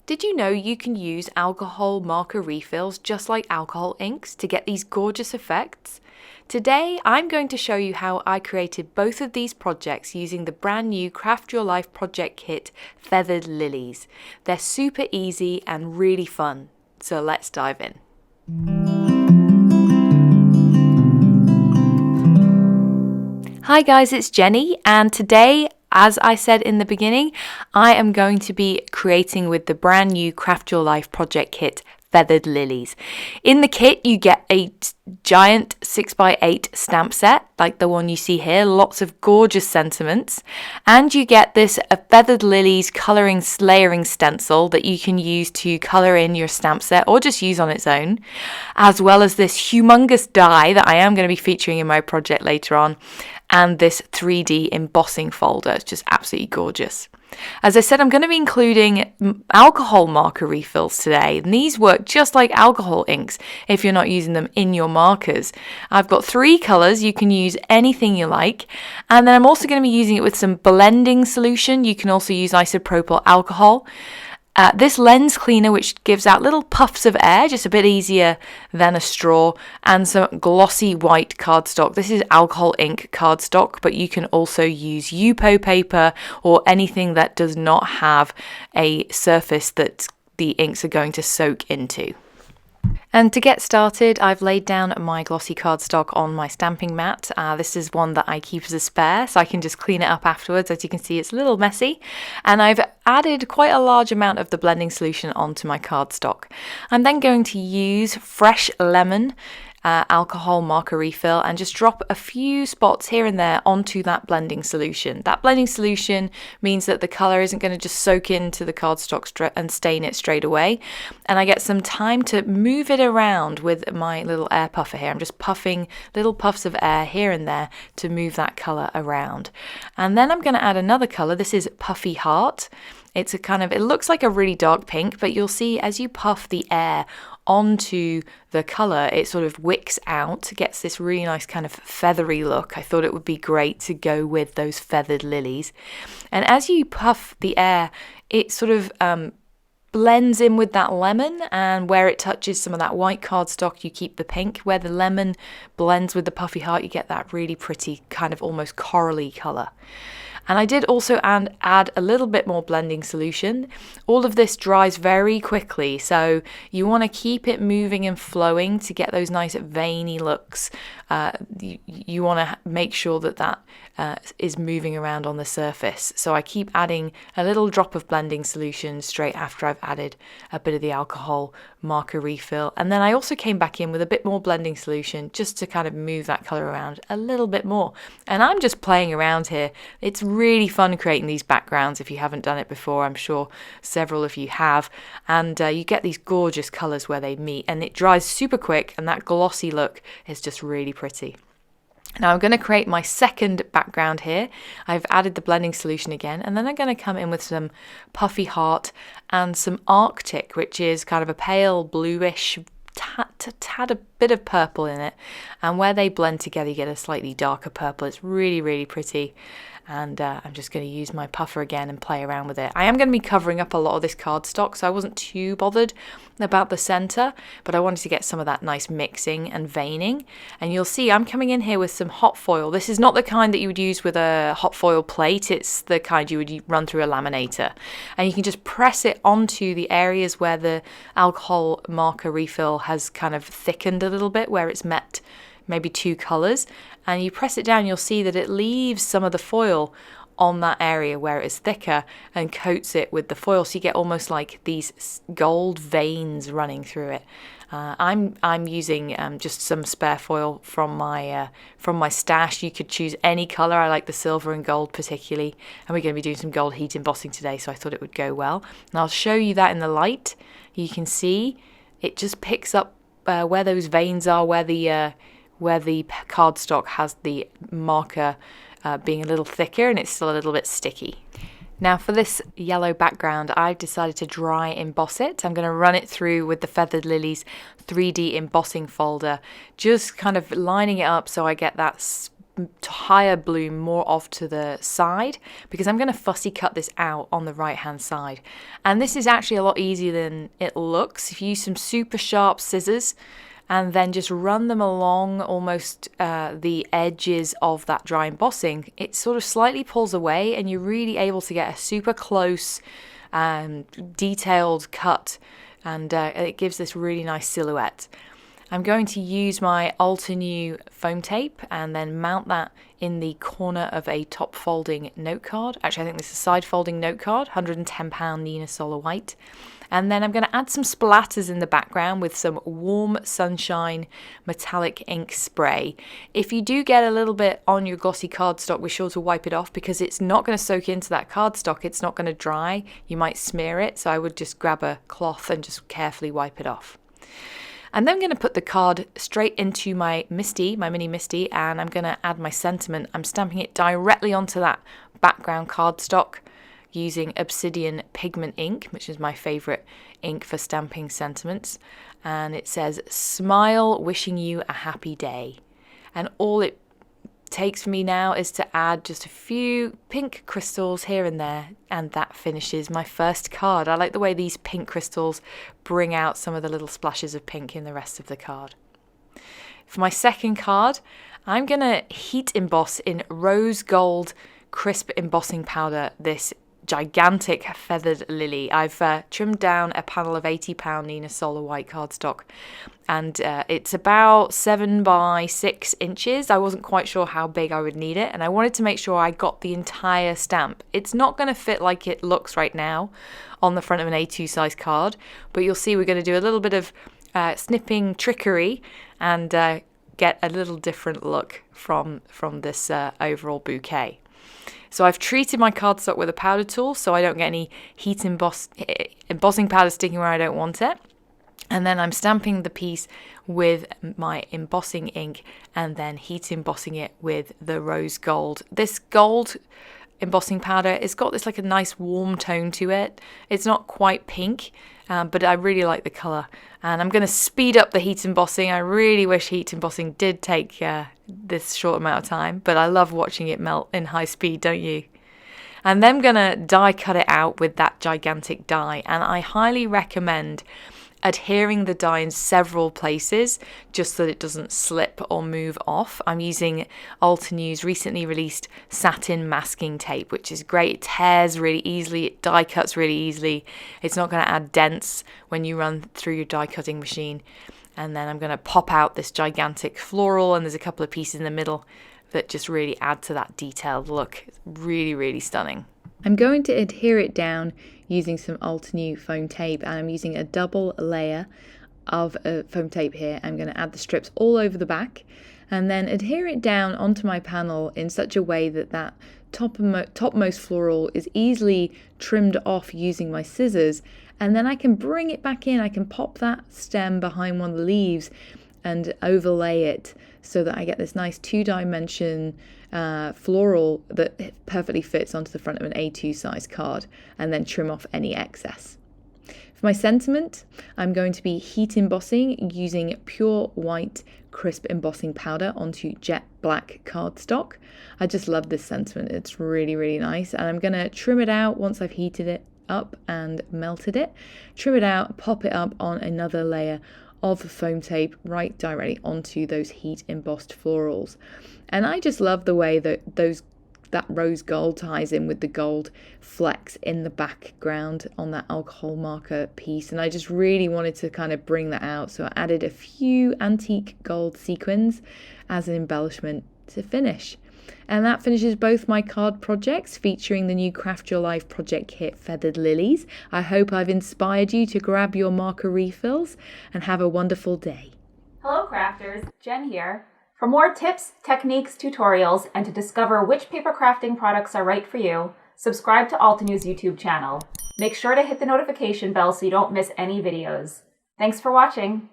Did you know you can use alcohol marker refills just like alcohol inks to get these gorgeous effects? Today I'm going to show you how I created both of these projects using the brand new Craft Your Life project kit Feathered Lilies. They're super easy and really fun, so let's dive in. Hi guys, it's Jenny, and today, as I said in the beginning, I am going to be creating with the brand new Craft Your Life project kit Feathered Lilies. In the kit you get a giant 6x8 stamp set like the one you see here, lots of gorgeous sentiments, and you get this Feathered Lilies colouring layering stencil that you can use to colour in your stamp set or just use on its own, as well as this humongous die that I am going to be featuring in my project later on, and this 3D embossing folder. It's just absolutely gorgeous. As I said, I'm going to be including alcohol marker refills today, and these work just like alcohol inks if you're not using them in your markers. I've got 3 colours, you can use anything you like, and then I'm also going to be using it with some blending solution. You can also use isopropyl alcohol. This lens cleaner, which gives out little puffs of air, just a bit easier than a straw, and some glossy white cardstock. This is alcohol ink cardstock, but you can also use Yupo paper or anything that does not have a surface that the inks are going to soak into. And to get started, I've laid down my glossy cardstock on my stamping mat. This is one that I keep as a spare, so I can just clean it up afterwards. As you can see, it's a little messy. And I've added quite a large amount of the blending solution onto my cardstock. I'm then going to use fresh lemon alcohol marker refill and just drop a few spots here and there onto that blending solution. That blending solution means that the colour isn't going to just soak into the cardstock and stain it straight away, and I get some time to move it around with my little air puffer here. I'm just puffing little puffs of air here and there to move that colour around. And then I'm going to add another colour. This is Puffy Heart. It's it looks like a really dark pink, but you'll see as you puff the air onto the colour, it sort of wicks out, gets this really nice kind of feathery look. I thought it would be great to go with those feathered lilies. And as you puff the air, it sort of blends in with that lemon, and where it touches some of that white cardstock, you keep the pink. Where the lemon blends with the puffy heart, you get that really pretty kind of almost corally colour. And I did also add a little bit more blending solution. All of this dries very quickly, so you want to keep it moving and flowing to get those nice veiny looks. You want to make sure that is moving around on the surface. So I keep adding a little drop of blending solution straight after I've added a bit of the alcohol marker refill. And then I also came back in with a bit more blending solution just to kind of move that colour around a little bit more. And I'm just playing around here. It's really fun creating these backgrounds if you haven't done it before. I'm sure several of you have. And you get these gorgeous colours where they meet, and it dries super quick, and that glossy look is just really pretty. Now I'm going to create my second background here. I've added the blending solution again, and then I'm going to come in with some Puffy Heart and some Arctic, which is kind of a pale bluish tad a bit of purple in it, and where they blend together you get a slightly darker purple. It's really, really pretty. And I'm just going to use my puffer again and play around with it. I am going to be covering up a lot of this cardstock, so I wasn't too bothered about the center, but I wanted to get some of that nice mixing and veining. And you'll see I'm coming in here with some hot foil. This is not the kind that you would use with a hot foil plate. It's the kind you would run through a laminator. And you can just press it onto the areas where the alcohol marker refill has kind of thickened a little bit, where it's met maybe 2 colours, and you press it down, you'll see that it leaves some of the foil on that area where it is thicker and coats it with the foil, so you get almost like these gold veins running through it. I'm using just some spare foil from my stash. You could choose any colour. I like the silver and gold particularly, and we're going to be doing some gold heat embossing today, so I thought it would go well. And I'll show you that in the light. You can see it just picks up where those veins are, where the cardstock has the marker being a little thicker, and it's still a little bit sticky. Now for this yellow background, I've decided to dry emboss it. I'm going to run it through with the Feathered Lilies 3D embossing folder, just kind of lining it up so I get that higher bloom more off to the side, because I'm going to fussy cut this out on the right hand side. And this is actually a lot easier than it looks. If you use some super sharp scissors and then just run them along almost the edges of that dry embossing, it sort of slightly pulls away and you're really able to get a super close detailed cut, and it gives this really nice silhouette. I'm going to use my Altenew foam tape and then mount that in the corner of a top folding note card. Actually, I think this is a side folding note card, £110 Nina Solar White. And then I'm going to add some splatters in the background with some Warm Sunshine metallic ink spray. If you do get a little bit on your glossy cardstock, be sure to wipe it off, because it's not going to soak into that cardstock. It's not going to dry. You might smear it. So I would just grab a cloth and just carefully wipe it off. And then I'm going to put the card straight into my Misty, my mini Misty, and I'm going to add my sentiment. I'm stamping it directly onto that background cardstock using Obsidian pigment ink, which is my favourite ink for stamping sentiments. And it says, "Smile, wishing you a happy day." And all it takes for me now is to add just a few pink crystals here and there, and that finishes my first card. I like the way these pink crystals bring out some of the little splashes of pink in the rest of the card. For my second card, I'm going to heat emboss in rose gold crisp embossing powder this gigantic feathered lily. I've trimmed down a panel of £80 Nina Solar White cardstock, and it's about 7 by 6 inches. I wasn't quite sure how big I would need it, and I wanted to make sure I got the entire stamp. It's not going to fit like it looks right now on the front of an A2 size card, but you'll see we're going to do a little bit of snipping trickery and get a little different look from this overall bouquet. So I've treated my cardstock with a powder tool so I don't get any embossing powder sticking where I don't want it. And then I'm stamping the piece with my embossing ink and then heat embossing it with the rose gold. This gold embossing powder, it's got this like a nice warm tone to it. It's not quite pink, but I really like the colour. And I'm going to speed up the heat embossing. I really wish heat embossing did take this short amount of time, but I love watching it melt in high speed, don't you? And then I'm going to die cut it out with that gigantic die, and I highly recommend adhering the die in several places just so that it doesn't slip or move off. I'm using Altenew's recently released satin masking tape, which is great. It tears really easily, it die cuts really easily. It's not going to add dents when you run through your die cutting machine. And then I'm going to pop out this gigantic floral, and there's a couple of pieces in the middle that just really add to that detailed look. It's really, really stunning. I'm going to adhere it down using some Altenew foam tape, and I'm using a double layer of foam tape here. I'm going to add the strips all over the back and then adhere it down onto my panel in such a way that that topmost floral is easily trimmed off using my scissors, and then I can bring it back in. I can pop that stem behind one of the leaves and overlay it so that I get this nice 2-dimension floral that perfectly fits onto the front of an A2 size card, and then trim off any excess. For my sentiment, I'm going to be heat embossing using pure white crisp embossing powder onto jet black cardstock. I just love this sentiment. It's really, really nice. And I'm going to trim it out once I've heated it up and melted it. Trim it out, pop it up on another layer of foam tape right directly onto those heat embossed florals. And I just love the way that that rose gold ties in with the gold flecks in the background on that alcohol marker piece, and I just really wanted to kind of bring that out, so I added a few antique gold sequins as an embellishment to finish. And that finishes both my card projects featuring the new Craft Your Life project kit Feathered Lilies. I hope I've inspired you to grab your marker refills and have a wonderful day. Hello crafters, Jen here. For more tips, techniques, tutorials, and to discover which paper crafting products are right for you, subscribe to Altenew's YouTube channel. Make sure to hit the notification bell so you don't miss any videos. Thanks for watching.